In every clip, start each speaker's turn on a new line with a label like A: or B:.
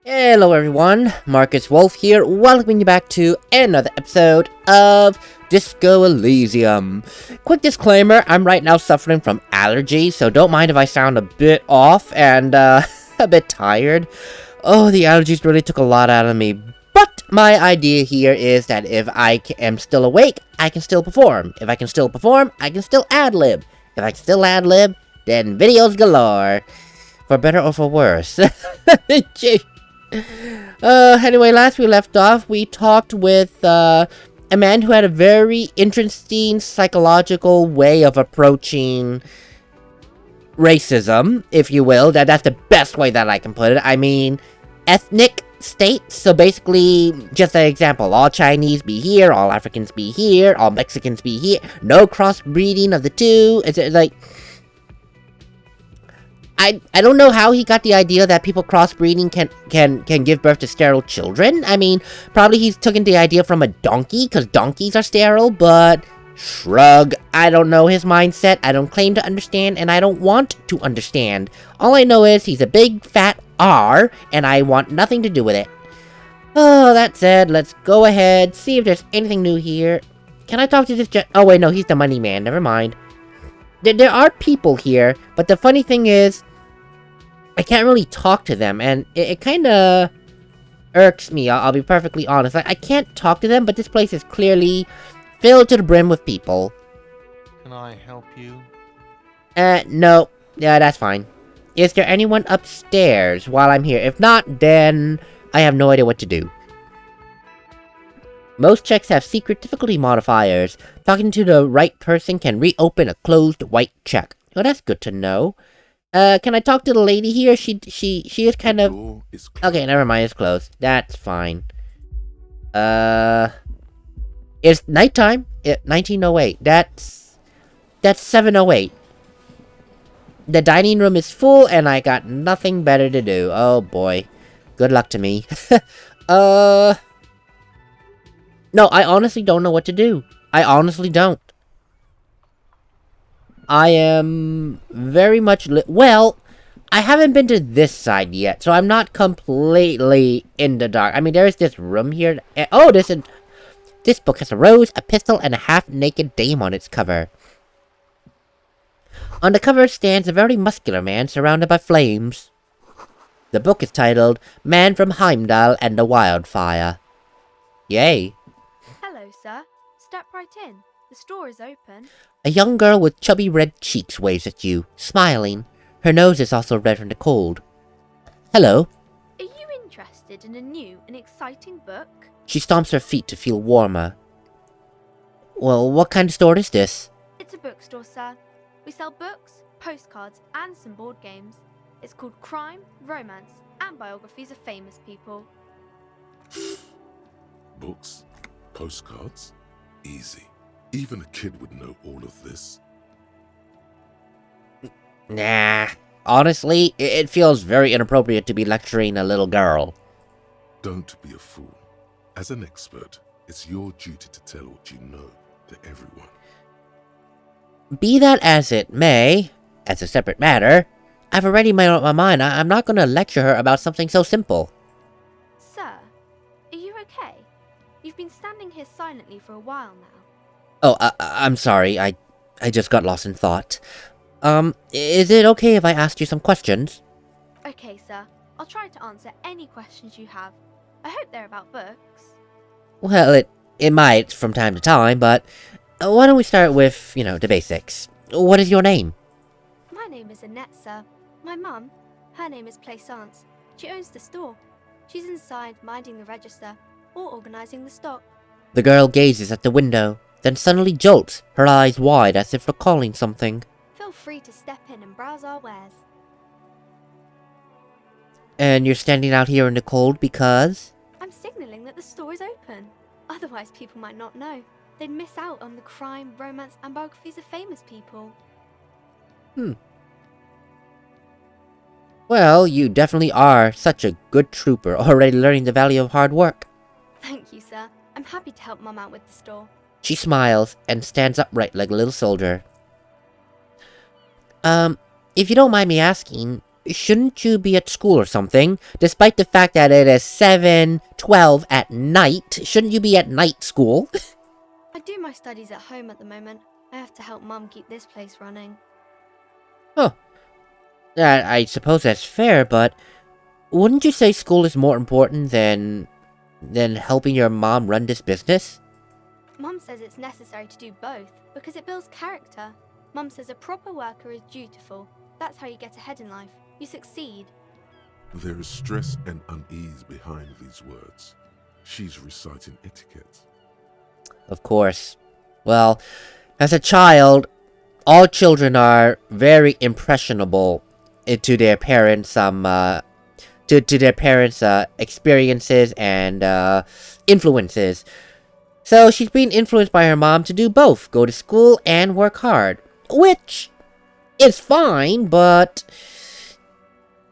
A: Hello everyone, MarcusWolfe here, welcoming you back to another episode of Disco Elysium. Quick disclaimer, I'm right now suffering from allergies, so don't mind if I sound a bit off and a bit tired. Oh, the allergies really took a lot out of me, but my idea here is that if I am still awake, I can still perform. If I can still perform, I can still ad-lib. If I can still ad-lib, then videos galore. For better or for worse. Anyway, last we left off, we talked with, a man who had a very interesting psychological way of approaching racism, if you will. That's the best way that I can put it. I mean, ethnic states. So basically, just an example, all Chinese be here, all Africans be here, all Mexicans be here, no crossbreeding of the two. It's like... I don't know how he got the idea that people crossbreeding can give birth to sterile children. I mean, probably he's taken the idea from a donkey, because donkeys are sterile, but shrug. I don't know his mindset, I don't claim to understand, and I don't want to understand. All I know is he's a big fat R, and I want nothing to do with it. Oh, that said, let's go ahead, see if there's anything new here. Can I talk to this oh wait, no, he's the money man, never mind. There are people here, but the funny thing is, I can't really talk to them, and it kinda irks me, I'll be perfectly honest. I can't talk to them, but this place is clearly filled to the brim with people.
B: Can I help you?
A: No. Yeah, that's fine. Is there anyone upstairs while I'm here? If not, then I have no idea what to do. Most checks have secret difficulty modifiers. Talking to the right person can reopen a closed white check. Well, that's good to know. Can I talk to the lady here? She is kind of... Okay, never mind, it's closed. That's fine. It's nighttime. 1908. That's 7:08. The dining room is full, and I got nothing better to do. Oh, boy. Good luck to me. No, I honestly don't know what to do. I honestly don't. I am very much well, I haven't been to this side yet, so I'm not completely in the dark. I mean, there is this room here. Oh, this book has a rose, a pistol, and a half-naked dame on its cover. On the cover stands a very muscular man surrounded by flames. The book is titled Man from Heimdall and the Wildfire. Yay.
C: Hello, sir. Step right in. The store is open.
A: A young girl with chubby red cheeks waves at you, smiling. Her nose is also red from the cold. Hello.
C: Are you interested in a new and exciting book?
A: She stomps her feet to feel warmer. Well, what kind of store is this?
C: It's a bookstore, sir. We sell books, postcards, and some board games. It's called Crime, Romance, and Biographies of Famous People.
D: Books? Postcards? Easy. Even a kid would know all of this.
A: Nah. Honestly, it feels very inappropriate to be lecturing a little girl.
D: Don't be a fool. As an expert, it's your duty to tell what you know to everyone.
A: Be that as it may, as a separate matter, I've already made up my mind. I'm not going to lecture her about something so simple.
C: Sir, are you okay? You've been standing here silently for a while now.
A: Oh, I'm sorry. I just got lost in thought. Is it okay if I ask you some questions?
C: Okay, sir. I'll try to answer any questions you have. I hope they're about books.
A: Well, it might from time to time, but why don't we start with, the basics. What is your name?
C: My name is Annette, sir. My mum, her name is Plaisance. She owns the store. She's inside minding the register or organising the stock.
A: The girl gazes at the window, then suddenly jolts, her eyes wide as if recalling something.
C: Feel free to step in and browse our wares.
A: And you're standing out here in the cold because?
C: I'm signalling that the store is open. Otherwise, people might not know. They'd miss out on the crime, romance, and biographies of famous people.
A: Well, you definitely are such a good trooper, already learning the value of hard work.
C: Thank you, sir. I'm happy to help Mum out with the store.
A: She smiles and stands upright like a little soldier. If you don't mind me asking, shouldn't you be at school or something? Despite the fact that it is 7:12 at night, shouldn't you be at night school?
C: I do my studies at home at the moment. I have to help Mum keep this place running.
A: Huh. I suppose that's fair, but wouldn't you say school is more important than helping your mom run this business?
C: Mum says it's necessary to do both because it builds character. Mum says a proper worker is dutiful. That's how you get ahead in life. You succeed.
D: There is stress and unease behind these words. She's reciting etiquette.
A: Of course. Well, as a child, all children are very impressionable to their parents' to their parents' experiences and influences. So she's being influenced by her mom to do both, go to school and work hard. Which is fine, but...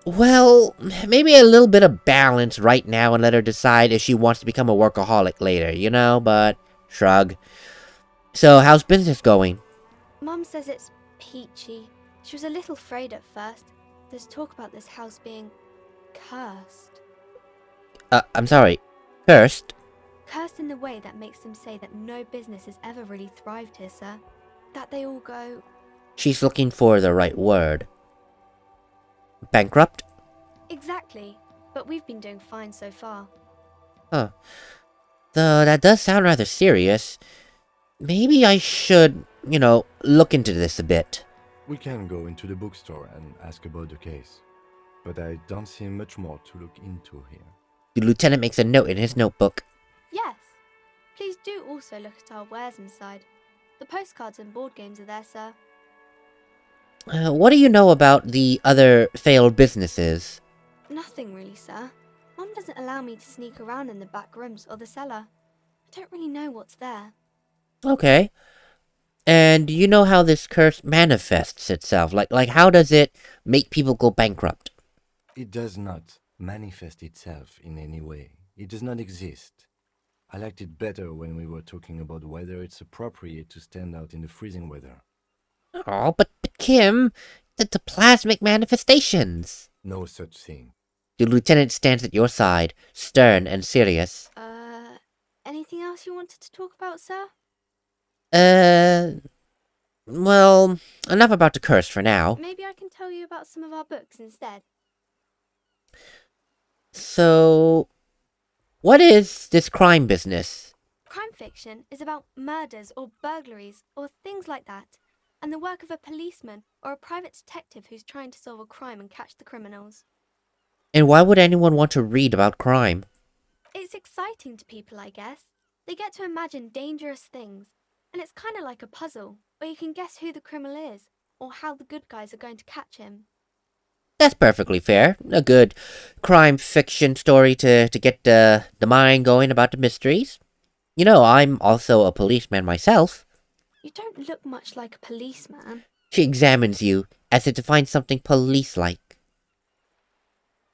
A: well, maybe a little bit of balance right now and let her decide if she wants to become a workaholic later, you know? But, shrug. So, how's business going?
C: Mum says it's peachy. She was a little afraid at first. There's talk about this house being cursed.
A: I'm sorry. Cursed?
C: Cursed in the way that makes them say that no business has ever really thrived here, sir. That they all go...
A: She's looking for the right word. Bankrupt?
C: Exactly. But we've been doing fine so far.
A: Huh. Though that does sound rather serious. Maybe I should, look into this a bit.
E: We can go into the bookstore and ask about the case. But I don't see much more to look into here.
A: The lieutenant makes a note in his notebook.
C: Yes. Please do also look at our wares inside. The postcards and board games are there, sir.
A: What do you know about the other failed businesses?
C: Nothing really, sir. Mum doesn't allow me to sneak around in the back rooms or the cellar. I don't really know what's there.
A: Okay. And do you know how this curse manifests itself? Like how does it make people go bankrupt?
E: It does not manifest itself in any way. It does not exist. I liked it better when we were talking about whether it's appropriate to stand out in the freezing weather.
A: Oh, but Kim, the plasmic manifestations.
E: No such thing.
A: The lieutenant stands at your side, stern and serious.
C: Anything else you wanted to talk about, sir?
A: Well, enough about the curse for now.
C: Maybe I can tell you about some of our books instead.
A: So, what is this crime business?
C: Crime fiction is about murders or burglaries or things like that, and the work of a policeman or a private detective who's trying to solve a crime and catch the criminals.
A: And why would anyone want to read about crime?
C: It's exciting to people, I guess. They get to imagine dangerous things, and it's kind of like a puzzle, where you can guess who the criminal is, or how the good guys are going to catch him.
A: That's perfectly fair. A good crime fiction story to get the mind going about the mysteries. You know, I'm also a policeman myself.
C: You don't look much like a policeman.
A: She examines you, as if to find something police-like.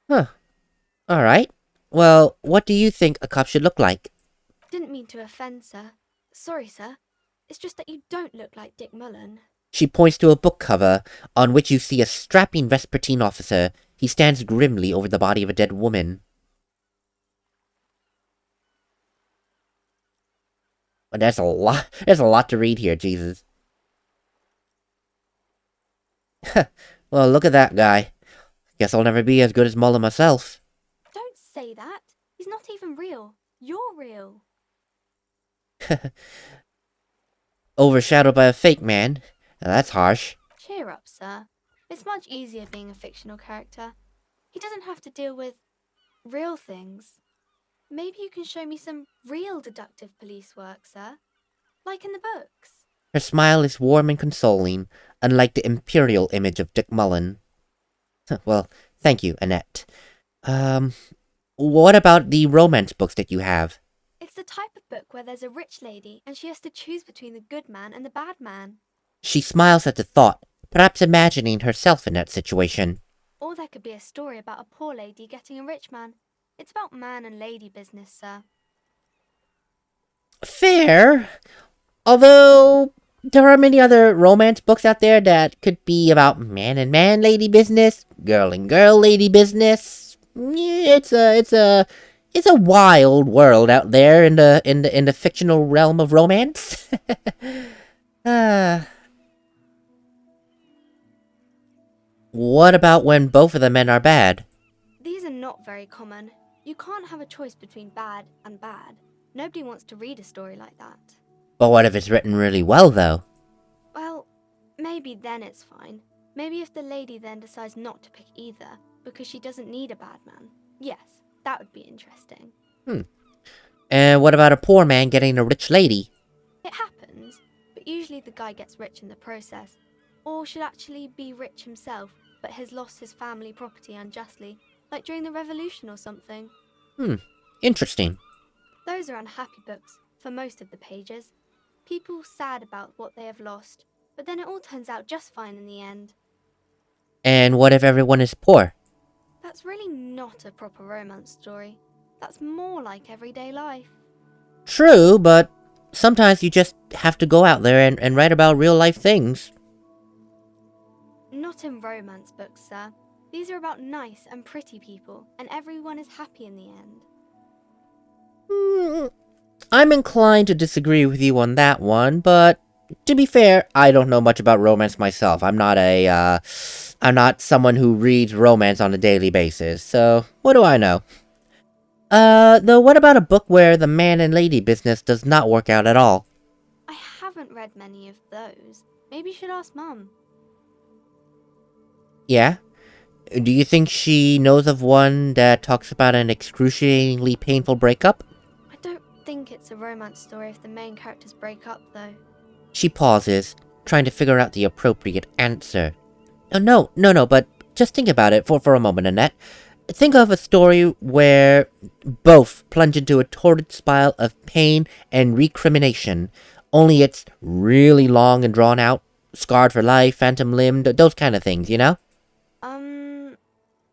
A: Huh. Alright. Well, what do you think a cop should look like?
C: Didn't mean to offend, sir. Sorry, sir. It's just that you don't look like Dick Mullen.
A: She points to a book cover, on which you see a strapping Vespertine officer. He stands grimly over the body of a dead woman. But there's a lot to read here, Jesus. Well, look at that guy. Guess I'll never be as good as Mullen myself.
C: Don't say that. He's not even real. You're real.
A: Overshadowed by a fake man. Now, that's harsh.
C: Cheer up, sir. It's much easier being a fictional character. He doesn't have to deal with real things. Maybe you can show me some real deductive police work, sir. Like in the books.
A: Her smile is warm and consoling, unlike the imperial image of Dick Mullen. Well, thank you, Annette. What about the romance books that you have?
C: It's the type of book where there's a rich lady and she has to choose between the good man and the bad man.
A: She smiles at the thought, perhaps imagining herself in that situation.
C: Or there could be a story about a poor lady getting a rich man. It's about man and lady business, sir.
A: Fair. Although, There are many other romance books out there that could be about man and man lady business, girl and girl lady business. Yeah, it's a wild world out there in the fictional realm of romance. Ah, what about when both of the men are bad?
C: These are not very common. You can't have a choice between bad and bad. Nobody wants to read a story like that.
A: But what if it's written really well, though?
C: Well, maybe then it's fine. Maybe if the lady then decides not to pick either because she doesn't need a bad man. Yes, that would be interesting.
A: And what about a poor man getting a rich lady?
C: It happens, but usually the guy gets rich in the process. Or should actually be rich himself, but has lost his family property unjustly, like during the revolution or something.
A: Interesting.
C: Those are unhappy books, for most of the pages. People sad about what they have lost, but then it all turns out just fine in the end.
A: And what if everyone is poor?
C: That's really not a proper romance story. That's more like everyday life.
A: True, but sometimes you just have to go out there and write about real life things.
C: Not in romance books, sir. These are about nice and pretty people, and everyone is happy in the end.
A: I'm inclined to disagree with you on that one, but to be fair, I don't know much about romance myself. I'm not someone who reads romance on a daily basis, so what do I know? Though what about a book where the man and lady business does not work out at all?
C: I haven't read many of those. Maybe you should ask Mum.
A: Yeah? Do you think she knows of one that talks about an excruciatingly painful breakup?
C: I don't think it's a romance story if the main characters break up, though.
A: She pauses, trying to figure out the appropriate answer. Oh, no, but just think about it for a moment, Annette. Think of a story where both plunge into a torrid spiral of pain and recrimination, only it's really long and drawn out, scarred for life, phantom limbed, those kind of things, you know?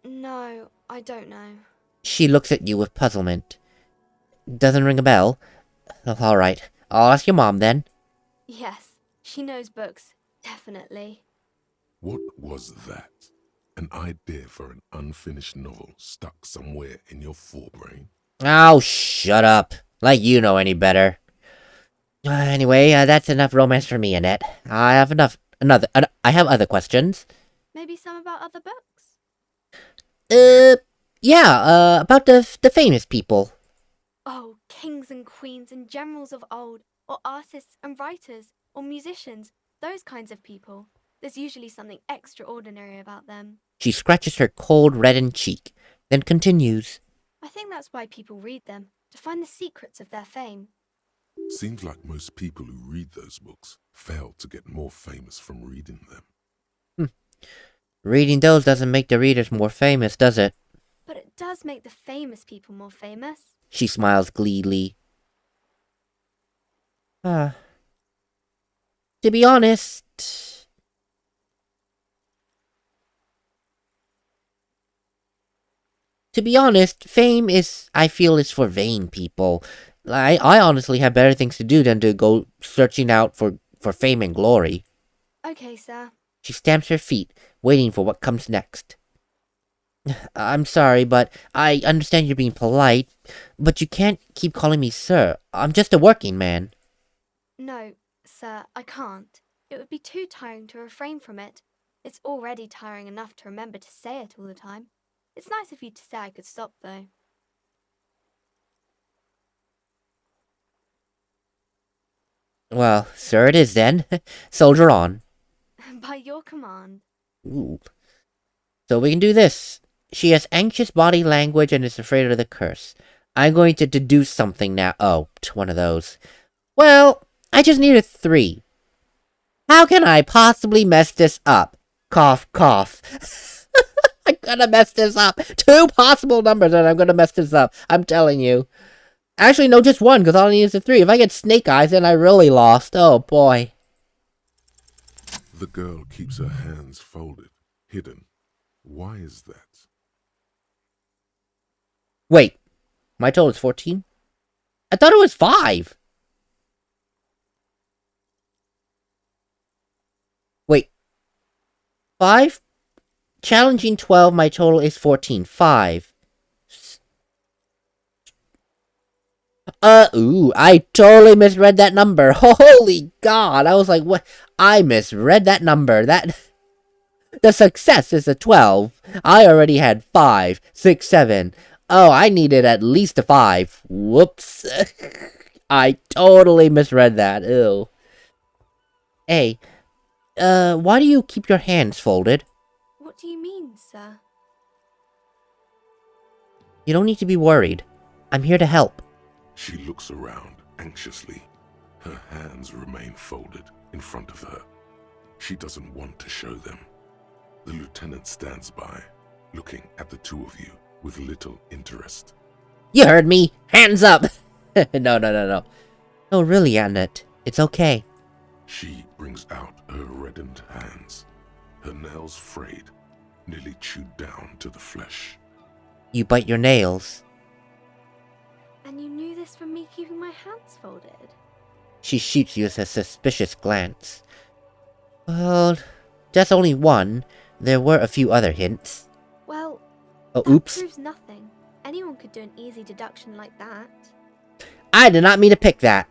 C: No, I don't know.
A: She looks at you with puzzlement. Doesn't ring a bell? Oh, alright, I'll ask your mom then.
C: Yes, she knows books, definitely.
D: What was that? An idea for an unfinished novel stuck somewhere in your forebrain?
A: Oh, shut up. Like you know any better. Anyway, that's enough romance for me, Annette. I have I have other questions.
C: Maybe some about other books?
A: Yeah, about the famous people.
C: Oh, kings and queens and generals of old, or artists and writers, or musicians, those kinds of people. There's usually something extraordinary about them.
A: She scratches her cold, reddened cheek, then continues.
C: I think that's why people read them, to find the secrets of their fame.
D: Seems like most people who read those books fail to get more famous from reading them.
A: Reading those doesn't make the readers more famous, does it?
C: But it does make the famous people more famous.
A: She smiles gleefully. To be honest... fame I feel, is for vain people. I honestly have better things to do than to go searching out for fame and glory.
C: Okay, sir.
A: She stamps her feet, waiting for what comes next. I'm sorry, but I understand you're being polite, but you can't keep calling me sir. I'm just a working man.
C: No, sir, I can't. It would be too tiring to refrain from it. It's already tiring enough to remember to say it all the time. It's nice of you to say I could stop, though.
A: Well, sir it is then. Soldier on.
C: By your command.
A: Ooh. So we can do this. She has anxious body language and is afraid of the curse. I'm going to deduce something now. Oh, one of those. Well, I just need a 3. How can I possibly mess this up? Cough, cough. I'm gonna mess this up. 2 possible numbers and I'm gonna mess this up. I'm telling you. Actually, no, just 1, because all I need is a 3. If I get snake eyes, then I really lost. Oh, boy.
D: The girl keeps her hands folded, hidden. Why is that?
A: Wait. My total is 14? I thought it was 5. 5. Challenging 12, my total is 14. 5. Ooh, I totally misread that number. Holy God, I was like, what? I misread that number. The success is a 12. I already had 5, 6, 7. Oh, I needed at least a 5. Whoops. I totally misread that. Ew. Hey, why do you keep your hands folded?
C: What do you mean, sir?
A: You don't need to be worried. I'm here to help.
D: She looks around anxiously. Her hands remain folded in front of her. She doesn't want to show them. The lieutenant stands by, looking at the two of you with little interest.
A: You heard me. Hands up. No. Oh, really, Annette. It's okay.
D: She brings out her reddened hands, her nails frayed, nearly chewed down to the flesh.
A: You bite your nails.
C: And you knew this from me keeping my hands folded?
A: She shoots you with a suspicious glance. Well, that's only one. There were a few other hints.
C: Well,
A: Oh,
C: that
A: oops.
C: proves nothing. Anyone could do an easy deduction like that.
A: I did not mean to pick that.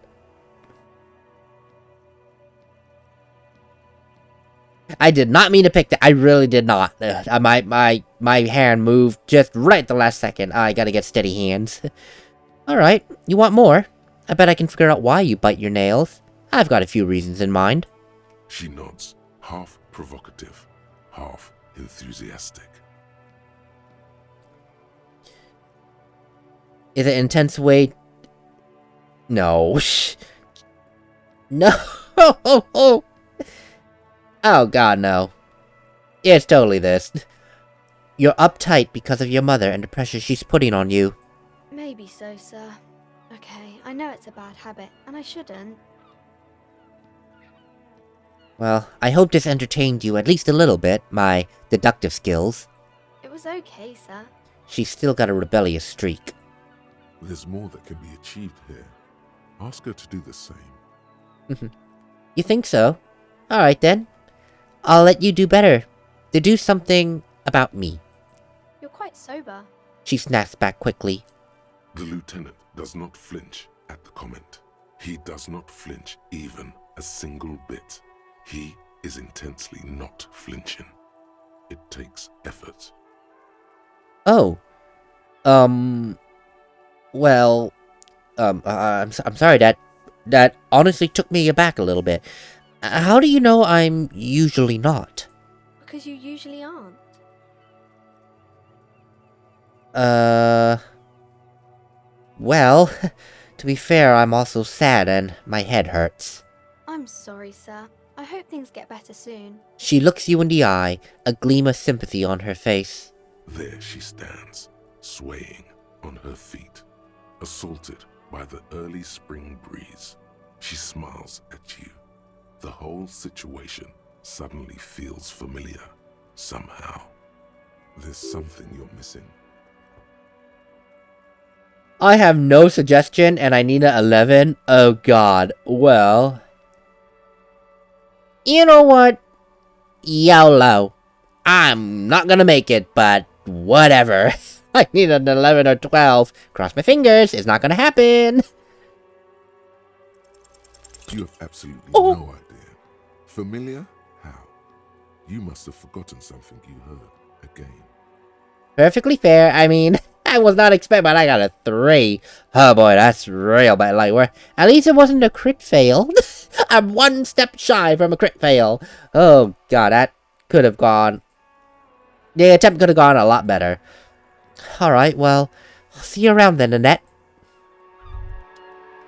A: I did not mean to pick that. I really did not. My hand moved just right at the last second. I gotta get steady hands. Alright, you want more? I bet I can figure out why you bite your nails. I've got a few reasons in mind.
D: She nods, half provocative, half enthusiastic.
A: Is it an intense way? No. No. Oh god, no. It's totally this. You're uptight because of your mother and the pressure she's putting on you.
C: Maybe so, sir. Okay, I know it's a bad habit, and I shouldn't.
A: Well, I hope this entertained you at least a little bit, my deductive skills.
C: It was okay, sir.
A: She's still got a rebellious streak.
D: There's more that can be achieved here. Ask her to do the same.
A: You think so? Alright then. I'll let you do better. Deduce something about me.
C: You're quite sober.
A: She snaps back quickly.
D: The lieutenant does not flinch at the comment. He does not flinch even a single bit. He is intensely not flinching. It takes effort.
A: Oh. Well, I'm sorry, that honestly took me aback a little bit. How do you know I'm usually not?
C: Because you usually aren't.
A: Well, to be fair, I'm also sad and my head hurts.
C: I'm sorry, sir. I hope things get better soon.
A: She looks you in the eye, a gleam of sympathy on her face.
D: There she stands, swaying on her feet, assaulted by the early spring breeze. She smiles at you. The whole situation suddenly feels familiar, somehow. There's something you're missing.
A: I have no suggestion and I need an 11. Oh god. Well. You know what? YOLO. I'm not gonna make it, but whatever. I need an 11 or 12. Cross my fingers. It's not gonna happen.
D: You have absolutely
A: Oh.
D: no idea. Familiar? How? You must have forgotten something you heard again.
A: Perfectly fair. I mean, I was not expecting, but I got a 3. Oh boy, that's real bad. Like, where at least it wasn't a crit fail. I'm one step shy from a crit fail. Oh god, that could have gone. The attempt could have gone a lot better. Alright, well, I'll see you around then, Annette.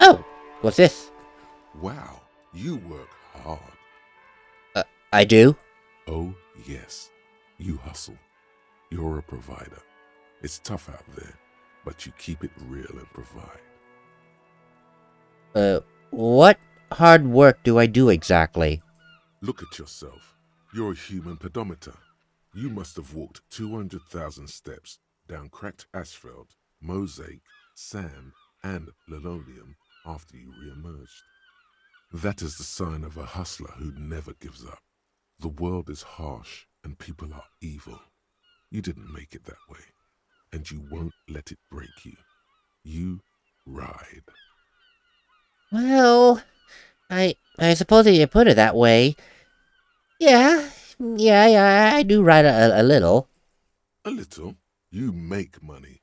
A: Oh, what's this?
D: Wow, you work hard.
A: I do?
D: Oh, yes. You hustle. You're a provider. It's tough out there, but you keep it real and provide.
A: What hard work do I do exactly?
D: Look at yourself. You're a human pedometer. You must have walked 200,000 steps down cracked asphalt, mosaic, sand, and linoleum after you re-emerged. That is the sign of a hustler who never gives up. The world is harsh and people are evil. You didn't make it that way, and you won't let it break you. You ride.
A: Well, I suppose if you put it that way. Yeah, yeah, I do write a little.
D: A little. You make money.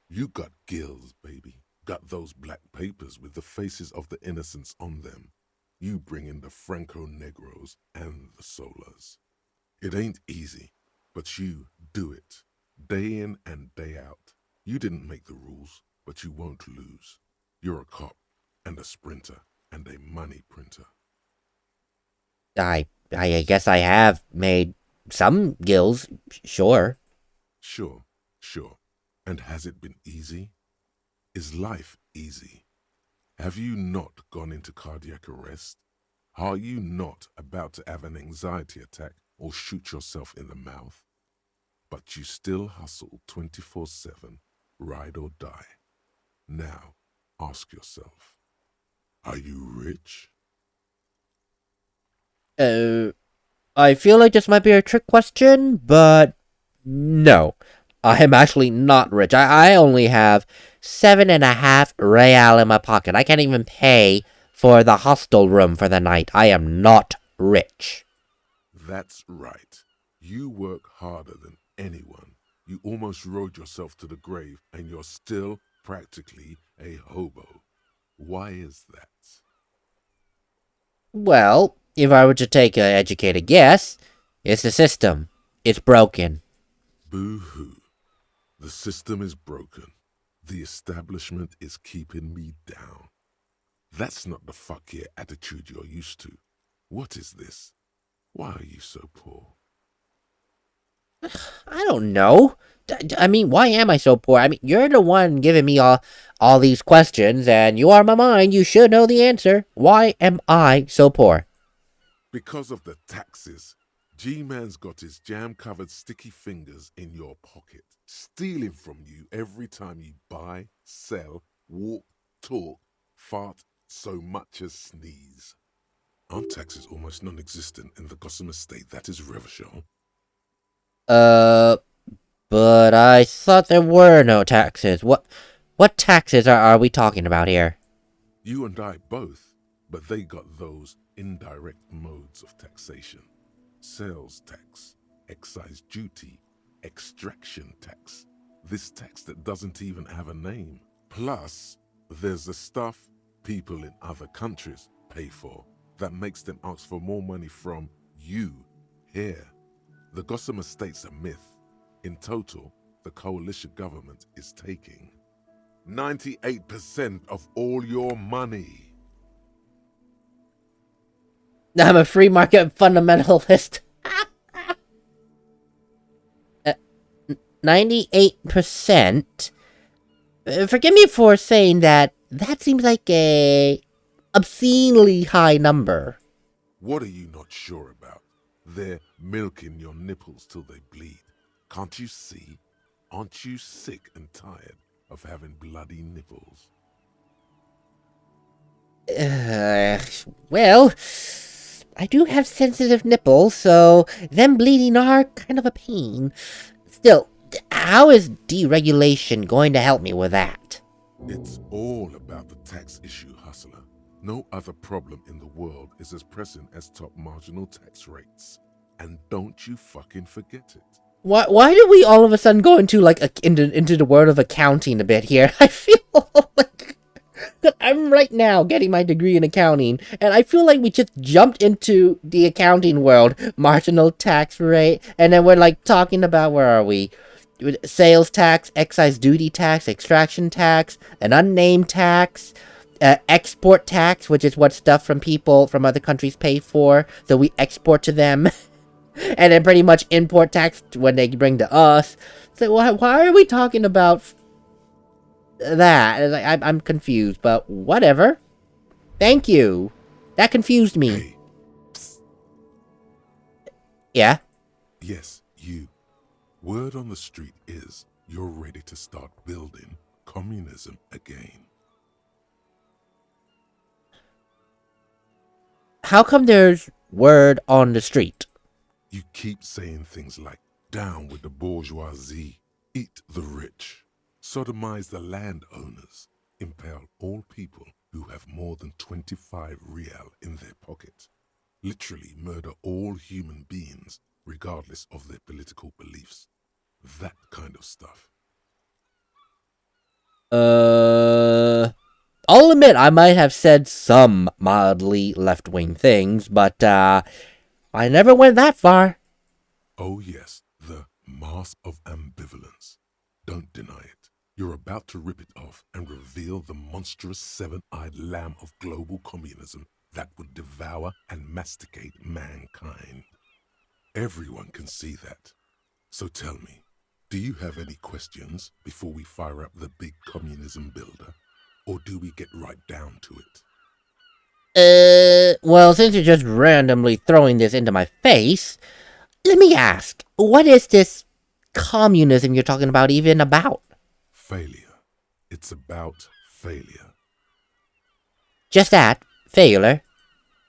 D: You got gills, baby. Got those black papers with the faces of the innocents on them. You bring in the Franco Negros and the Solas. It ain't easy, but you do it. Day in and day out. You didn't make the rules, but you won't lose. You're a cop, and a sprinter, and a money printer.
A: I guess I have made some gills, sure.
D: Sure. And has it been easy? Is life easy? Have you not gone into cardiac arrest? Are you not about to have an anxiety attack or shoot yourself in the mouth? But you still hustle 24/7, ride or die. Now, ask yourself, are you rich?
A: I feel like this might be a trick question, but no. I am actually not rich. I only have 7.5 real in my pocket. I can't even pay for the hostel room for the night. I am not rich.
D: That's right. You work harder than anyone. You almost rode yourself to the grave, and you're still practically a hobo. Why is that?
A: Well, if I were to take an educated guess, it's the system. It's broken.
D: Boo-hoo. The system is broken. The establishment is keeping me down. That's not the fuck yeah attitude you're used to. What is this? Why are you so poor?
A: I don't know. I mean, why am I so poor? I mean, you're the one giving me all these questions, and you are my mind. You should know the answer. Why am I so poor?
D: Because of the taxes. G-Man's got his jam-covered sticky fingers in your pocket, stealing from you every time you buy, sell, walk, talk, fart, so much as sneeze. Aren't taxes almost non-existent in the Gossamer state that is Revachol?
A: But I thought there were no taxes. What taxes are we talking about here?
D: You and I both, but they got those indirect modes of taxation. Sales tax, excise duty, extraction tax. This tax that doesn't even have a name. Plus, there's the stuff people in other countries pay for that makes them ask for more money from you here. The Gossamer state's a myth. In total, the coalition government is taking 98% of all your money.
A: I'm a free market fundamentalist. 98%? Forgive me for saying that. That seems like a obscenely high number.
D: What are you not sure about? They're milking your nipples till they bleed. Can't you see? Aren't you sick and tired of having bloody nipples?
A: Well, I do have sensitive nipples, so them bleeding are kind of a pain. Still, how is deregulation going to help me with that?
D: It's all about the tax issue, hustler. No other problem in the world is as pressing as top marginal tax rates. And don't you fucking forget it.
A: Why did we all of a sudden go into into the world of accounting a bit here? I feel like that I'm right now getting my degree in accounting, and I feel like we just jumped into the accounting world, marginal tax rate, and then we're like talking about, where are we? Sales tax, excise duty tax, extraction tax, an unnamed tax, export tax, which is what stuff from people from other countries pay for, so we export to them. And then pretty much import tax when they bring to us. So why are we talking about that? I'm confused, but whatever. Thank you. That confused me.
D: Hey, psst.
A: Yeah?
D: Yes, you. Word on the street is you're ready to start building communism again.
A: How come there's word on the street?
D: You keep saying things like, down with the bourgeoisie, eat the rich, sodomize the landowners, impale all people who have more than 25 real in their pocket, literally murder all human beings regardless of their political beliefs. That kind of stuff.
A: I'll admit I might have said some mildly left-wing things, but, I never went that far.
D: Oh yes, the mask of ambivalence. Don't deny it. You're about to rip it off and reveal the monstrous seven-eyed lamb of global communism that would devour and masticate mankind. Everyone can see that. So tell me, do you have any questions before we fire up the big communism builder? Or do we get right down to it?
A: Well, since you're just randomly throwing this into my face, let me ask, what is this communism you're talking about even about?
D: Failure. It's about failure.
A: Just that? Failure?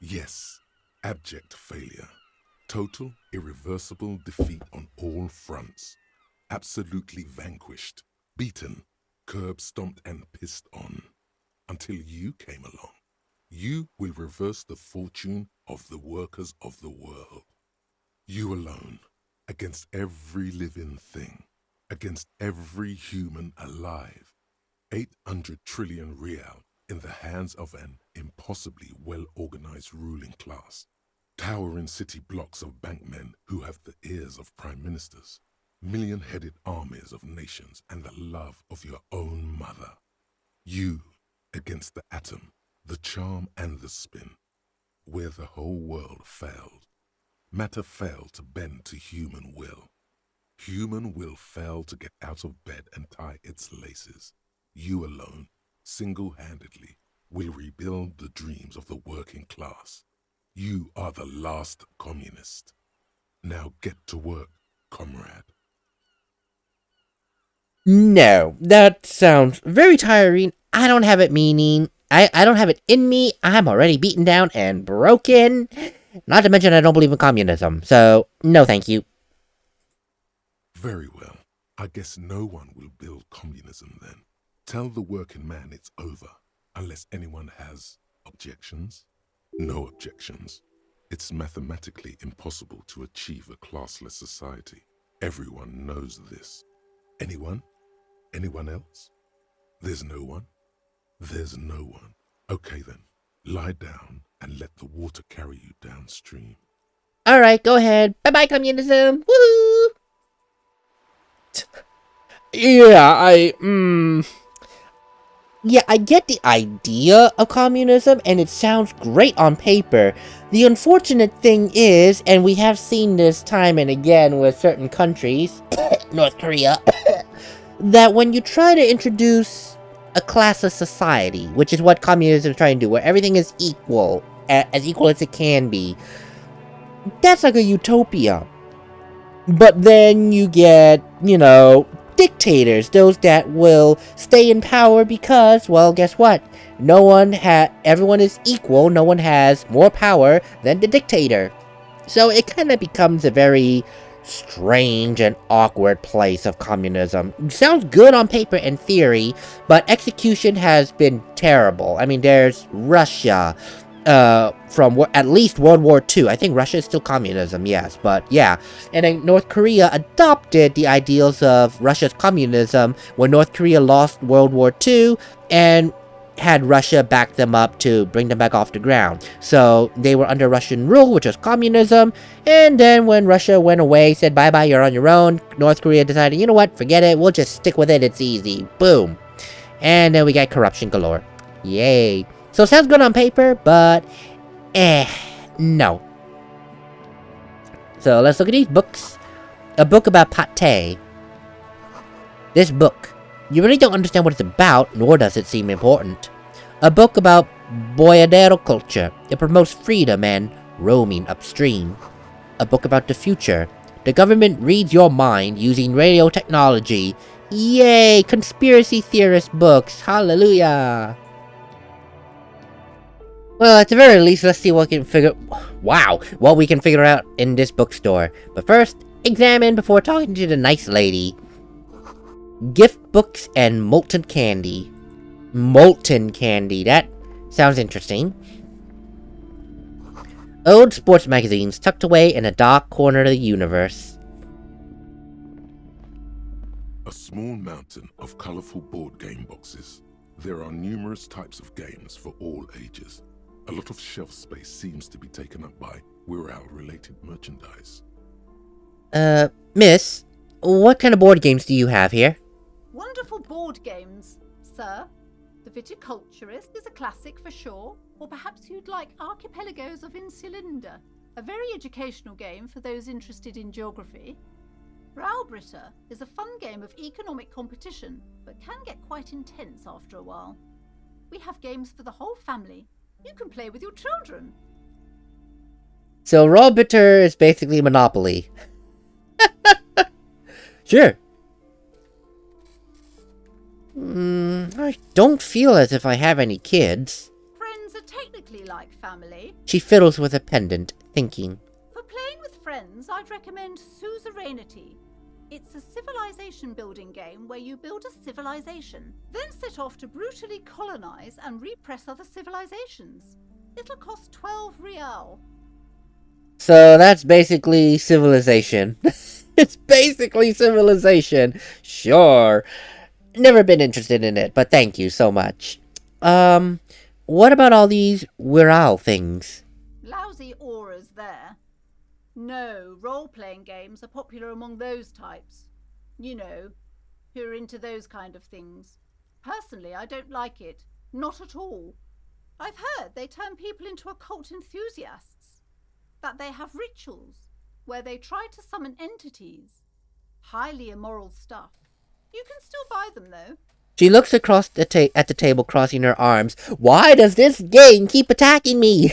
D: Yes, abject failure. Total, irreversible defeat on all fronts. Absolutely vanquished, beaten, curb-stomped and pissed on. Until you came along. You will reverse the fortune of the workers of the world. You alone, against every living thing, against every human alive. 800 trillion real in the hands of an impossibly well-organized ruling class. Towering city blocks of bankmen who have the ears of prime ministers. Million-headed armies of nations and the love of your own mother. You against the atom, the charm and the spin, where the whole world failed. Matter failed to bend to human will. Human will failed to get out of bed and tie its laces. You alone, single-handedly, will rebuild the dreams of the working class. You are the last communist. Now get to work, comrade.
A: No, that sounds very tiring. I don't have it I don't have it in me. I'm already beaten down and broken. Not to mention I don't believe in communism. So, no thank you.
D: Very well. I guess no one will build communism then. Tell the working man it's over, unless anyone has objections. No objections. It's mathematically impossible to achieve a classless society. Everyone knows this. Anyone? Anyone else? There's no one? There's no one. Okay then, lie down and let the water carry you downstream.
A: Alright, go ahead. Bye-bye, communism. Woo! Yeah, Yeah, I get the idea of communism, and it sounds great on paper. The unfortunate thing is, and we have seen this time and again with certain countries, North Korea, that when you try to introduce a classless society, which is what communism is trying to do, where everything is equal, as equal as it can be, that's like a utopia. But then you get, dictators, those that will stay in power because, well, guess what? Everyone is equal, no one has more power than the dictator. So it kind of becomes a very strange and awkward place of communism. Sounds good on paper and theory, but execution has been terrible. I mean, there's Russia, from at least World War II. I think Russia is still communism, yes, but yeah. And then North Korea adopted the ideals of Russia's communism when North Korea lost World War II and had Russia back them up to bring them back off the ground. So they were under Russian rule, which was communism, and then when Russia went away, said bye-bye, you're on your own, North Korea decided, you know what, forget it, we'll just stick with it, it's easy. Boom. And then we got corruption galore. Yay. So it sounds good on paper, but no. So let's look at these books. A book about pate. This book, you really don't understand what it's about, nor does it seem important. A book about boyadero culture. It promotes freedom and roaming upstream. A book about the future. The government reads your mind using radio technology. Yay! Conspiracy theorist books. Hallelujah! Well, at the very least, let's see what we can figure... Wow! What we can figure out in this bookstore. But first, examine before talking to the nice lady. Gift books and molten candy. Molten candy. That sounds interesting. Old sports magazines tucked away in a dark corner of the universe.
D: A small mountain of colorful board game boxes. There are numerous types of games for all ages. A lot of shelf space seems to be taken up by Wirral-related merchandise.
A: Miss, what kind of board games do you have here?
F: Wonderful board games, sir. The Viticulturist is a classic for sure, or perhaps you'd like Archipelagos of Insulinda, a very educational game for those interested in geography. Raubritter is a fun game of economic competition, but can get quite intense after a while. We have games for the whole family. You can play with your children.
A: So Raubritter is basically Monopoly. Sure. I don't feel as if I have any kids.
F: Friends are technically like family.
A: She fiddles with a pendant, thinking.
F: For playing with friends, I'd recommend Suzerainty. It's a civilization building game where you build a civilization, then set off to brutally colonize and repress other civilizations. It'll cost 12 real.
A: So that's basically Civilization. It's basically Civilization. Sure. Never been interested in it, but thank you so much. What about all these Wirral things?
F: Lousy auras there. No, role-playing games are popular among those types. You know, who are into those kind of things. Personally, I don't like it. Not at all. I've heard they turn people into occult enthusiasts. That they have rituals where they try to summon entities. Highly immoral stuff. You can still buy them, though.
A: She looks across at the table, crossing her arms. Why does this game keep attacking me?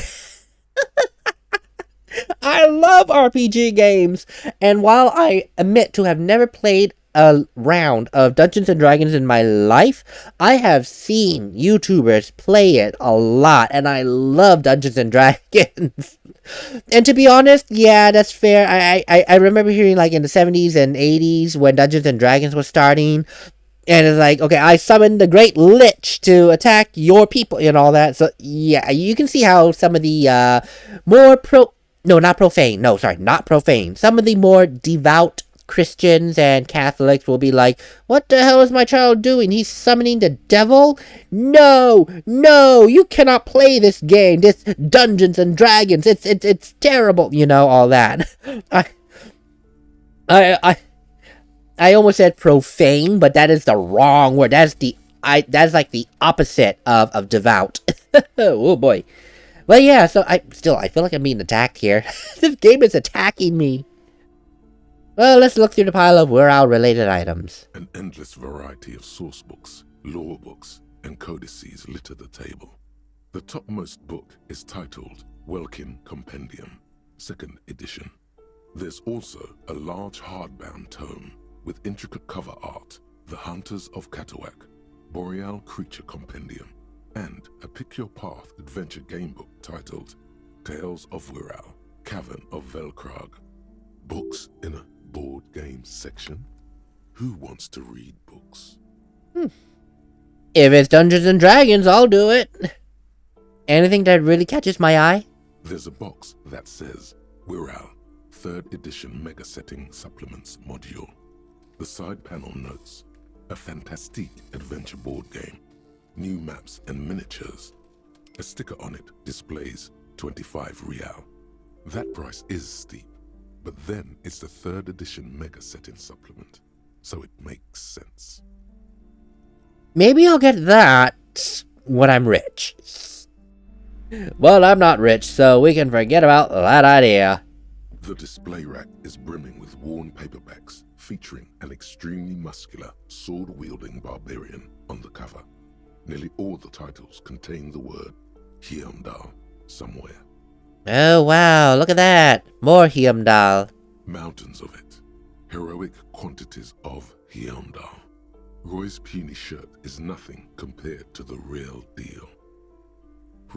A: I love RPG games, and while I admit to have never played a round of Dungeons & Dragons in my life, I have seen YouTubers play it a lot, and I love Dungeons & Dragons. And to be honest, yeah, that's fair. I remember hearing, like, in the 70s and 80s when Dungeons & Dragons was starting, and it's like, okay, I summoned the Great Lich to attack your people and all that. So, yeah, you can see how some of the not profane. Some of the more devout Christians and Catholics will be like, what the hell is my child doing? He's summoning the devil? No, you cannot play this game. This Dungeons and Dragons. It's terrible. You know, all that. I almost said profane, but that is the wrong word. That's like the opposite of devout. Oh boy. Well, yeah, so I feel like I'm being attacked here. This game is attacking me. Well, let's look through the pile of Wirral-related items.
D: An endless variety of source books, lore books, and codices litter the table. The topmost book is titled Welkin Compendium, 2nd edition. There's also a large hardbound tome with intricate cover art, The Hunters of Katawak, Boreal Creature Compendium, and a Pick Your Path adventure game book titled Tales of Wirral, Cavern of Velkrag. Books in a board game section? Who wants to read books?
A: If it's Dungeons and Dragons, I'll do it. Anything that really catches my eye?
D: There's a box that says Wirral, 3rd edition Mega Setting Supplements Module. The side panel notes, a fantastic adventure board game. New maps and miniatures. A sticker on it displays 25 real. That price is steep, but then it's the 3rd edition Mega Setting Supplement, so it makes sense.
A: Maybe I'll get that when I'm rich. Well, I'm not rich, so we can forget about that idea.
D: The display rack is brimming with worn paperbacks featuring an extremely muscular, sword-wielding barbarian on the cover. Nearly all the titles contain the word Heimdall somewhere.
A: Oh wow, look at that. More Heimdall.
D: Mountains of it. Heroic quantities of Heimdall. Roy's puny shirt is nothing compared to the real deal.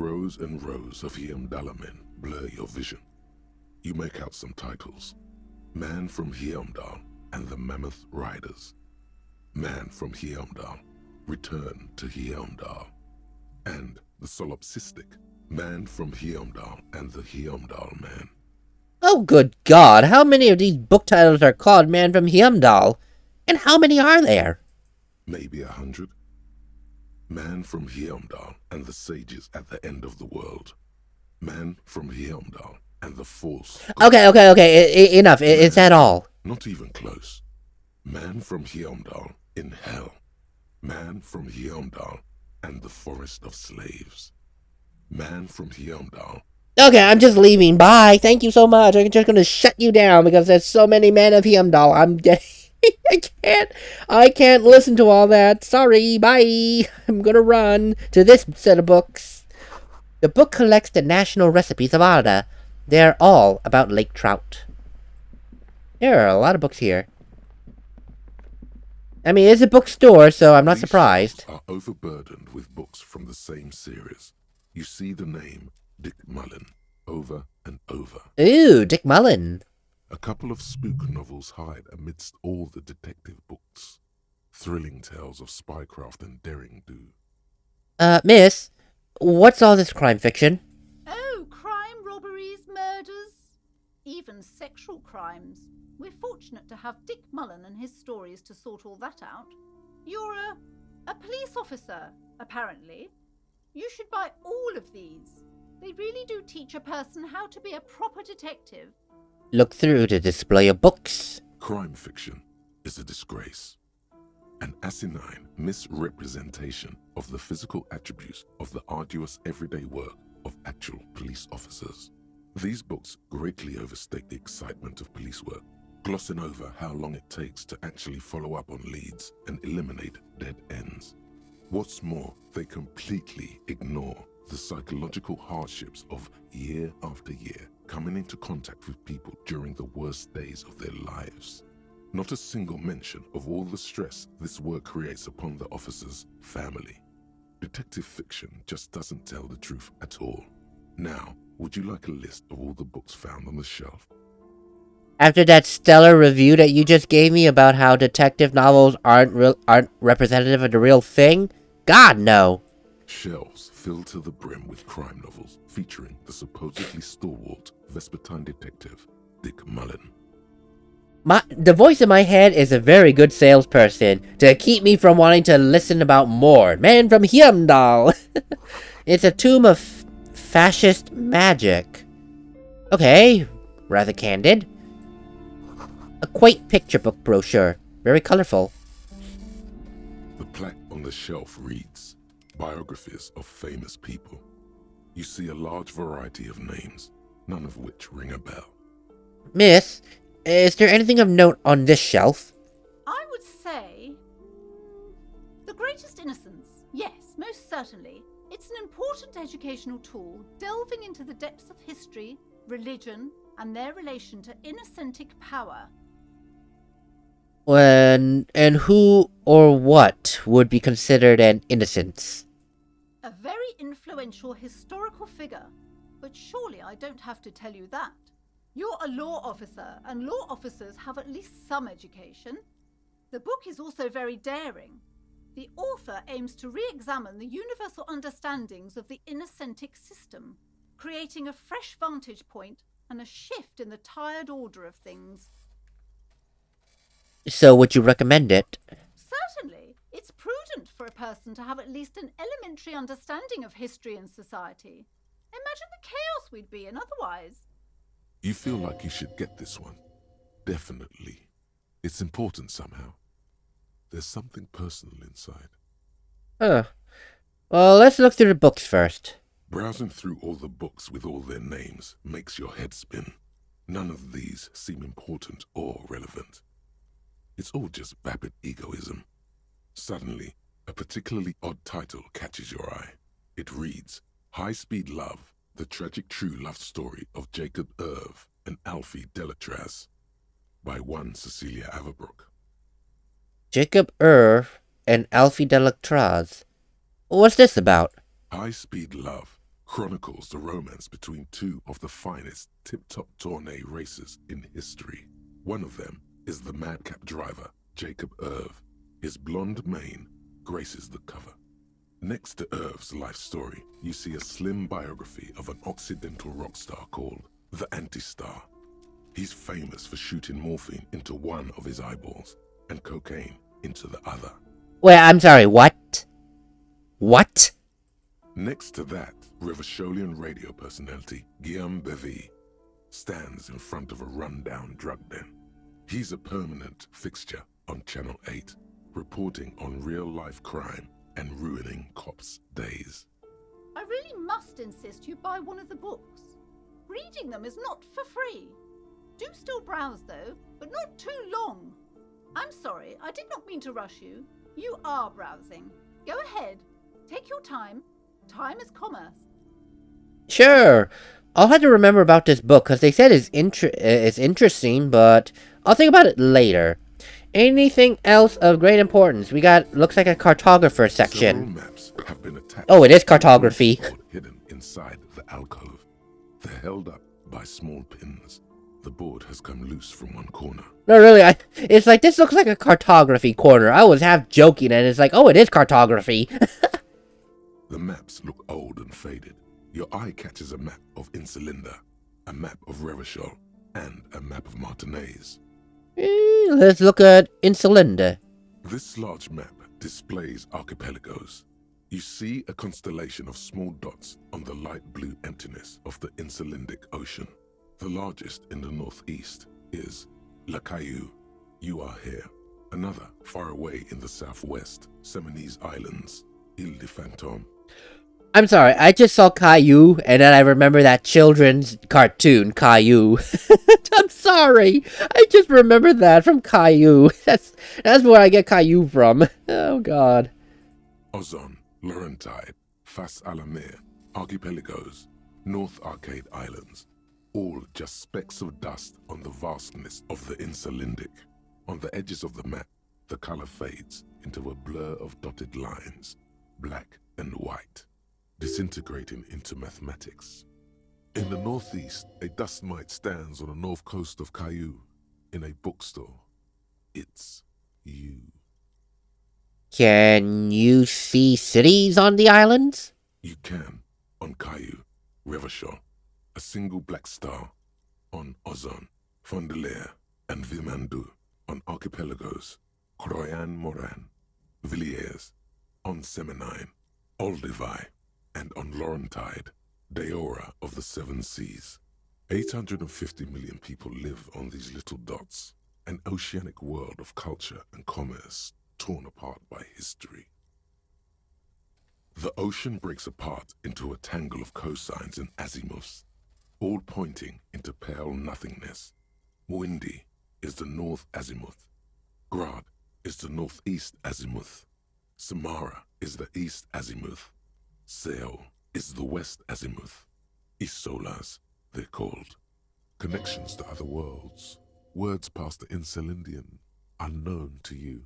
D: rows and rows of Heimdall men blur your vision. You make out some titles. Man from Heimdall and the Mammoth Riders. Man from Heimdall, Return to Heimdall. And the solipsistic Man from Heimdall and the Heimdall Man.
A: Oh, good God, how many of these book titles are called Man from Heimdall? And how many are there?
D: Maybe 100. Man from Heimdall and the Sages at the End of the World. Man from Heimdall and the False.
A: Okay, enough. Is that all?
D: Not even close. Man from Heimdall in Hell. Man from Heimdall and the Forest of Slaves. Man from Heimdall.
A: Okay, I'm just leaving. Bye. Thank you so much. I'm just gonna shut you down because there's so many Men of Heimdall. I can't listen to all that. Sorry. Bye. I'm gonna run to this set of books. The book collects the national recipes of Arda. They're all about lake trout. There are a lot of books here. I mean, it's a bookstore, so I'm not
D: These
A: surprised.
D: shelves are overburdened with books from the same series. You see the name Dick Mullen over and over.
A: Ooh, Dick Mullen.
D: A couple of spook novels hide amidst all the detective books. Thrilling tales of spycraft and daring do.
A: Miss, what's all this crime fiction?
F: Oh, crime, robberies, murders, even sexual crimes. We're fortunate to have Dick Mullen and his stories to sort all that out. You're a police officer, apparently. You should buy all of these. They really do teach a person how to be a proper detective.
A: Look through the display of books.
D: Crime fiction is a disgrace. An asinine misrepresentation of the physical attributes of the arduous everyday work of actual police officers. These books greatly overstate the excitement of police work, glossing over how long it takes to actually follow up on leads and eliminate dead ends. What's more, they completely ignore the psychological hardships of year after year coming into contact with people during the worst days of their lives. Not a single mention of all the stress this work creates upon the officer's family. Detective fiction just doesn't tell the truth at all. Now, would you like a list of all the books found on the shelf?
A: After that stellar review that you just gave me about how detective novels aren't representative of the real thing? God, no.
D: Shelves filled to the brim with crime novels featuring the supposedly stalwart Vespertine detective, Dick Mullen.
A: The voice in my head is a very good salesperson to keep me from wanting to listen about more. Man from Heimdall. It's a tomb of fascist magic. Okay, rather candid. A quaint picture book brochure, very colorful.
D: The plaque on the shelf reads, Biographies of Famous People. You see a large variety of names, none of which ring a bell.
A: Miss, is there anything of note on this shelf?
F: I would say The Greatest Innocence. Yes, most certainly. It's an important educational tool delving into the depths of history, religion, and their relation to innocentic power.
A: And who or what would be considered an innocence?
F: A very influential historical figure. But surely I don't have to tell you that. You're a law officer, and law officers have at least some education. The book is also very daring. The author aims to re-examine the universal understandings of the innocentic system, creating a fresh vantage point and a shift in the tired order of things.
A: So would you recommend it?
F: Certainly. It's prudent for a person to have at least an elementary understanding of history and society. Imagine the chaos we'd be in otherwise.
D: You feel like you should get this one. Definitely. It's important somehow. There's something personal inside.
A: Huh. Well, let's look through the books first.
D: Browsing through all the books with all their names makes your head spin. None of these seem important or relevant. It's all just vapid egoism. Suddenly, a particularly odd title catches your eye. It reads, High Speed Love, the tragic true love story of Jacob Irv and Alfie Delatraz, by one Cecilia Averbrook.
A: Jacob Irv and Alfie Delatraz. What's this about?
D: High Speed Love chronicles the romance between two of the finest tip-top tourney racers in history. One of them is the madcap driver, Jacob Irv. His blonde mane graces the cover. Next to Irv's life story, you see a slim biography of an Occidental rock star called the Anti-Star. He's famous for shooting morphine into one of his eyeballs and cocaine into the other.
A: Wait, I'm sorry, what? What?
D: Next to that, Revacholian radio personality Guillaume Bevy stands in front of a rundown drug den. He's a permanent fixture on Channel 8, reporting on real-life crime and ruining cops' days.
F: I really must insist you buy one of the books. Reading them is not for free. Do still browse though, but not too long. I'm sorry, I did not mean to rush you. You are browsing. Go ahead. Take your time. Time is commerce.
A: Sure. I'll have to remember about this book, because they said it's interesting, but I'll think about it later. Anything else of great importance? We got, looks like a cartographer section.
D: Several maps have been attached.
A: Oh, it is cartography.
D: Hidden inside the alcove. They're held up by small pins. The board has come loose from one corner.
A: No, really, it's like, this looks like a cartography corner. I was half joking, and it's like, oh, it is cartography.
D: The maps look old and faded. Your eye catches a map of Insulinda, a map of Revachol, and a map of Martinaise.
A: Let's look at Insulinda.
D: This large map displays archipelagos. You see a constellation of small dots on the light blue emptiness of the Insulindic Ocean. The largest in the northeast is La Caillou. You are here. Another far away in the southwest, Seminese Islands, Ile de Fantôme.
A: I'm sorry, I just saw Caillou, and then I remember that children's cartoon, Caillou. I'm sorry, I just remember that from Caillou. That's where I get Caillou from. Oh, God.
D: Ozon, Laurentide, Fas à la Mer, Archipelagos, North Arcade Islands. All just specks of dust on the vastness of the Insulindic. On the edges of the map, the color fades into a blur of dotted lines, black and white, disintegrating into mathematics. In the northeast, a dust mite stands on the north coast of Caillou in a bookstore. It's you.
A: Can you see cities on the islands?
D: You can on Caillou, Revachol, a single black star, on Ozon, Fondelaire, and Vilmandu, on archipelagos, Croyan Moran, Villiers, on Seminine, Olduvai, and on Laurentide, Deora of the Seven Seas. 850 million people live on these little dots, an oceanic world of culture and commerce torn apart by history. The ocean breaks apart into a tangle of cosines and azimuths, all pointing into pale nothingness. Windy is the north azimuth. Grad is the northeast azimuth. Samara is the east azimuth. Seol is the west azimuth. Isolas, they're called. Connections to other worlds. Words past the Insulindian, unknown to you.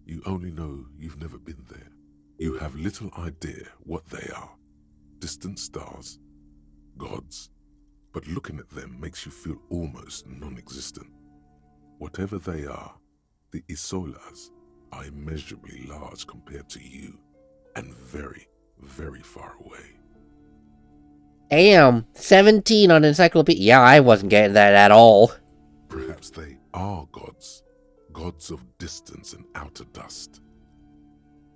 D: You only know you've never been there. You have little idea what they are. Distant stars, gods. But looking at them makes you feel almost non-existent. Whatever they are, the Isolas are immeasurably large compared to you, and very, very far away.
A: Damn, 17 on Encyclopedia. Yeah, I wasn't getting that at all.
D: Perhaps they are gods. Gods of distance and outer dust.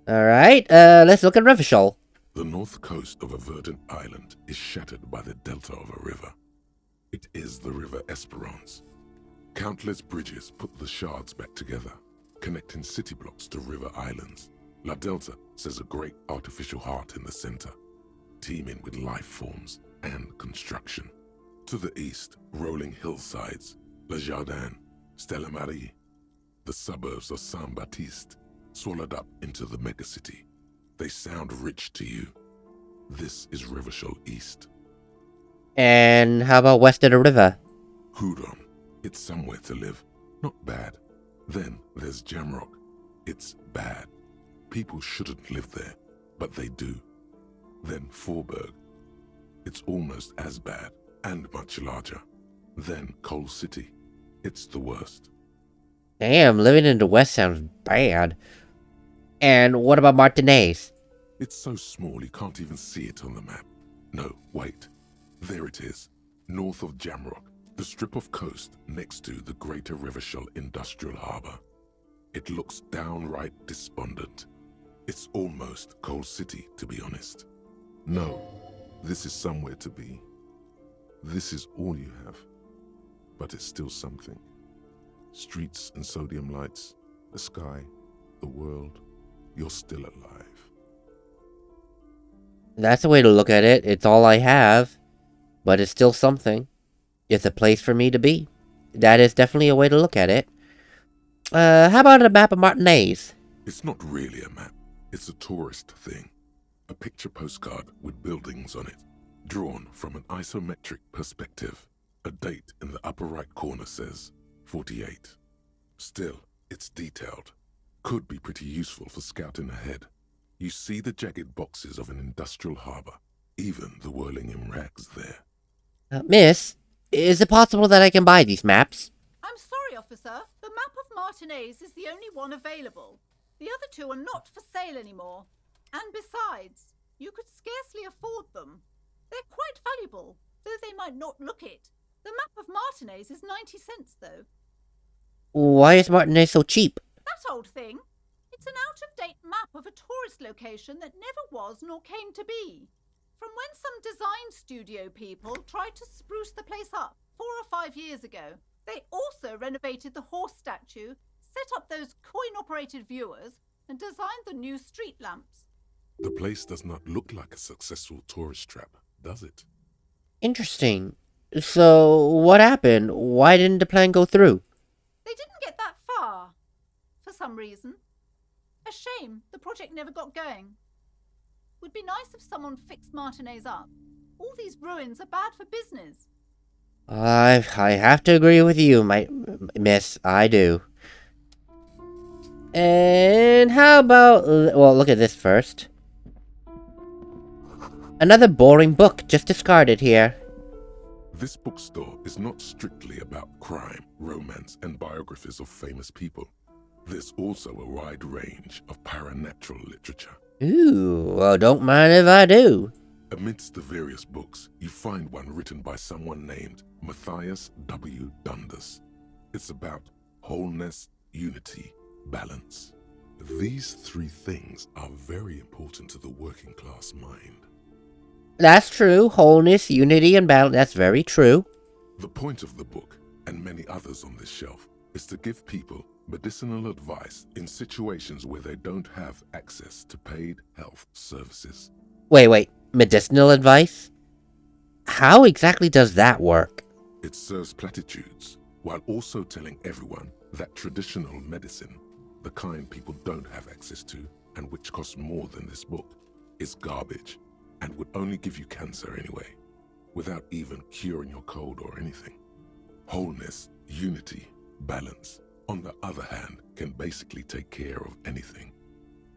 A: Alright, let's look at Revachol.
D: The north coast of a verdant island is shattered by the delta of a river. It is the River Esperance. Countless bridges put the shards back together, connecting city blocks to river islands. La Delta says a great artificial heart in the center, teeming with life forms and construction. To the east, rolling hillsides, Le Jardin, Stella Marie, the suburbs of Saint-Baptiste, swallowed up into the megacity. They sound rich to you. This is Revachol East.
A: And how about west of the river?
D: Hudon, it's somewhere to live. Not bad. Then there's Jamrock. It's bad. People shouldn't live there, but they do. Then Forberg. It's almost as bad and much larger. Then Coal City. It's the worst.
A: Damn, living in the West sounds bad. And what about Martinez?
D: It's so small you can't even see it on the map. No, wait. There it is. North of Jamrock, the strip of coast next to the Greater Rivershell Industrial Harbour. It looks downright despondent. It's almost Coal City, to be honest. No, this is somewhere to be. This is all you have. But it's still something. Streets and sodium lights, the sky, the world. You're still alive.
A: That's a way to look at it. It's all I have, but it's still something. It's a place for me to be. That is definitely a way to look at it. How about a map of Martinez?
D: It's not really a map. It's a tourist thing. A picture postcard with buildings on it, drawn from an isometric perspective. A date in the upper right corner says 48. Still, it's detailed. Could be pretty useful for scouting ahead. You see the jagged boxes of an industrial harbour, even the whirling in rags there.
A: Miss, is it possible that I can buy these maps?
F: I'm sorry, officer. The map of Martinez is the only one available. The other two are not for sale anymore. And besides, you could scarcely afford them. They're quite valuable, though they might not look it. The map of Martinez is 90 cents, though.
A: Why is Martinez so cheap?
F: That old thing. It's an out-of-date map of a tourist location that never was nor came to be. From when some design studio people tried to spruce the place up 4 or 5 years ago. They also renovated the horse statue, set up those coin-operated viewers, and designed the new street lamps.
D: The place does not look like a successful tourist trap, does it?
A: Interesting. So, what happened? Why didn't the plan go through?
F: They didn't get that far, for some reason. A shame the project never got going. Would be nice if someone fixed Martinez up. All these ruins are bad for business.
A: I have to agree with you, miss. I do. And how about... Well, look at this first. Another boring book just discarded here.
D: This bookstore is not strictly about crime, romance, and biographies of famous people. There's also a wide range of paranatural literature.
A: Ooh, well, don't mind if I do.
D: Amidst the various books, you find one written by someone named Matthias W. Dundas. It's about wholeness, unity, balance. These 3 things are very important to the working class mind.
A: That's true. Wholeness, unity, and balance. That's very true.
D: The point of the book, and many others on this shelf, is to give people medicinal advice in situations where they don't have access to paid health services.
A: Wait. Medicinal advice? How exactly does that work?
D: It serves platitudes, while also telling everyone that traditional medicine, the kind people don't have access to, and which costs more than this book, is garbage, and would only give you cancer anyway, without even curing your cold or anything. Wholeness, unity, balance, on the other hand, can basically take care of anything.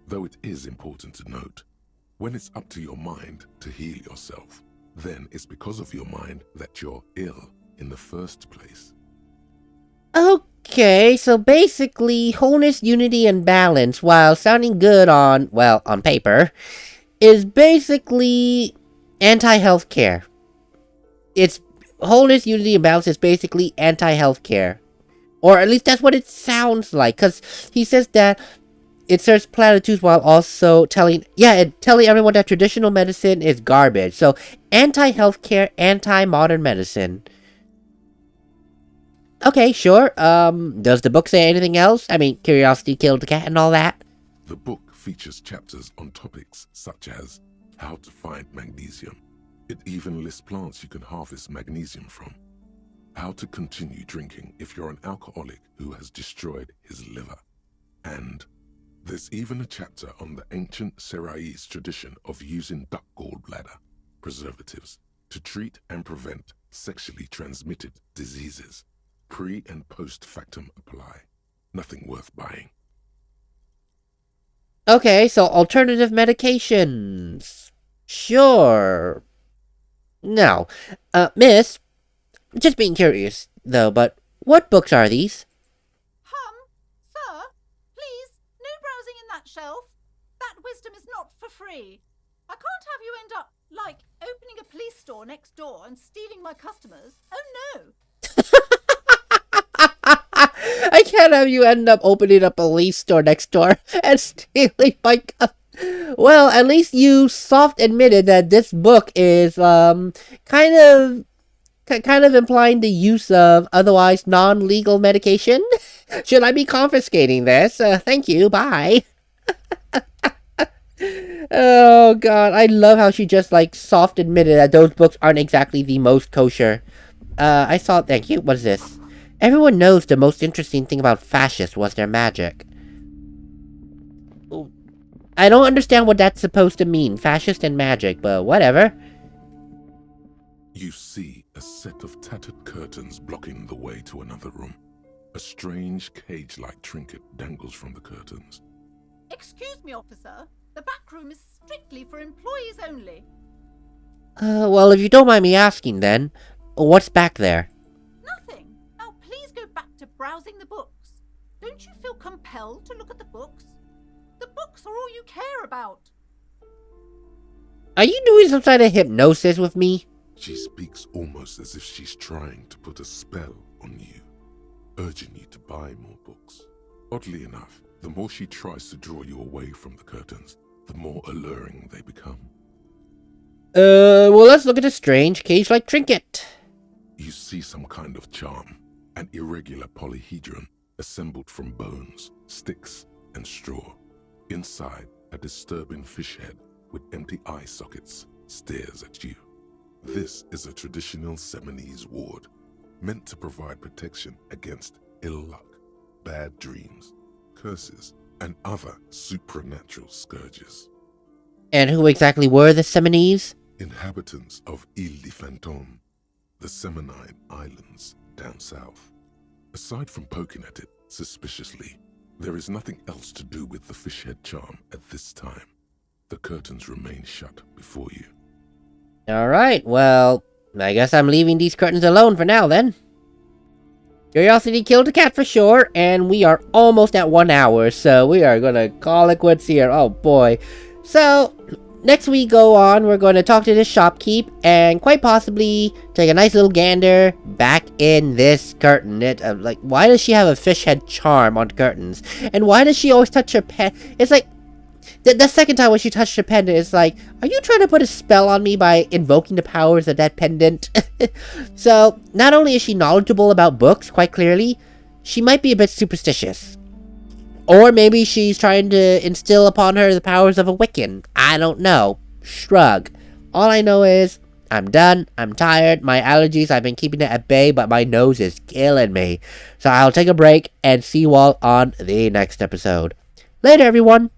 D: Though it is important to note, when it's up to your mind to heal yourself, then it's because of your mind that you're ill in the first place.
A: Okay, so basically, wholeness, unity, and balance, while sounding good on paper, is basically anti-healthcare. It's wholeness, unity, and balance is basically anti-healthcare. Or at least that's what it sounds like, because he says that it serves platitudes while also telling everyone that traditional medicine is garbage. So, anti-healthcare, anti-modern medicine. Okay, sure. Does the book say anything else? I mean, curiosity killed the cat and all that.
D: The book features chapters on topics such as how to find magnesium. It even lists plants you can harvest magnesium from. How to continue drinking if you're an alcoholic who has destroyed his liver. And there's even a chapter on the ancient Seraïs tradition of using duck gallbladder preservatives to treat and prevent sexually transmitted diseases. Pre and post factum apply. Nothing worth buying.
A: Okay, so alternative medications. Sure. No. Miss, just being curious, though, but what books are these?
F: Sir, please, no browsing in that shelf. That wisdom is not for free. I can't have you end up, like, opening a police store next door and stealing my customers. Oh, no.
A: I can't have you end up opening a police store next door and stealing my Well, at least you soft admitted that this book is, kind of implying the use of otherwise non-legal medication. Should I be confiscating this? Thank you, bye. Oh, God, I love how she just, like, soft admitted that those books aren't exactly the most kosher. Thank you, what is this? Everyone knows the most interesting thing about fascists was their magic. I don't understand what that's supposed to mean, fascist and magic, but whatever.
D: You see a set of tattered curtains blocking the way to another room. A strange cage-like trinket dangles from the curtains.
F: Excuse me, officer. The back room is strictly for employees only.
A: Well, if you don't mind me asking then, what's back there?
F: Nothing. Now please go back to browsing the books. Don't you feel compelled to look at the books? The books are all you care about.
A: Are you doing some sort of hypnosis with me?
D: She speaks almost as if she's trying to put a spell on you, urging you to buy more books. Oddly enough, the more she tries to draw you away from the curtains, the more alluring they become.
A: Well, let's look at a strange cage-like trinket.
D: You see some kind of charm, an irregular polyhedron assembled from bones, sticks, and straw. Inside, a disturbing fish head with empty eye sockets stares at you. This is a traditional Seminese ward, meant to provide protection against ill luck, bad dreams, curses, and other supernatural scourges.
A: And who exactly were the Seminese?
D: Inhabitants of Ile de Fantôme, the Seminine Islands down south. Aside from poking at it suspiciously, there is nothing else to do with the fish head charm at this time. The curtains remain shut before you.
A: Alright, well, I guess I'm leaving these curtains alone for now then. Curiosity killed a cat for sure, and we are almost at 1 hour, so we are gonna call it quits here. Oh boy. So, next we go on, we're gonna talk to this shopkeep, and quite possibly take a nice little gander back in this curtain. Like, why does she have a fish head charm on curtains? And why does she always touch her pet? It's like, the second time when she touched her pendant, it's like, are you trying to put a spell on me by invoking the powers of that pendant? So, not only is she knowledgeable about books, quite clearly, she might be a bit superstitious. Or maybe she's trying to instill upon her the powers of a Wiccan. I don't know. Shrug. All I know is, I'm done, I'm tired, my allergies, I've been keeping it at bay, but my nose is killing me. So I'll take a break and see you all on the next episode. Later, everyone!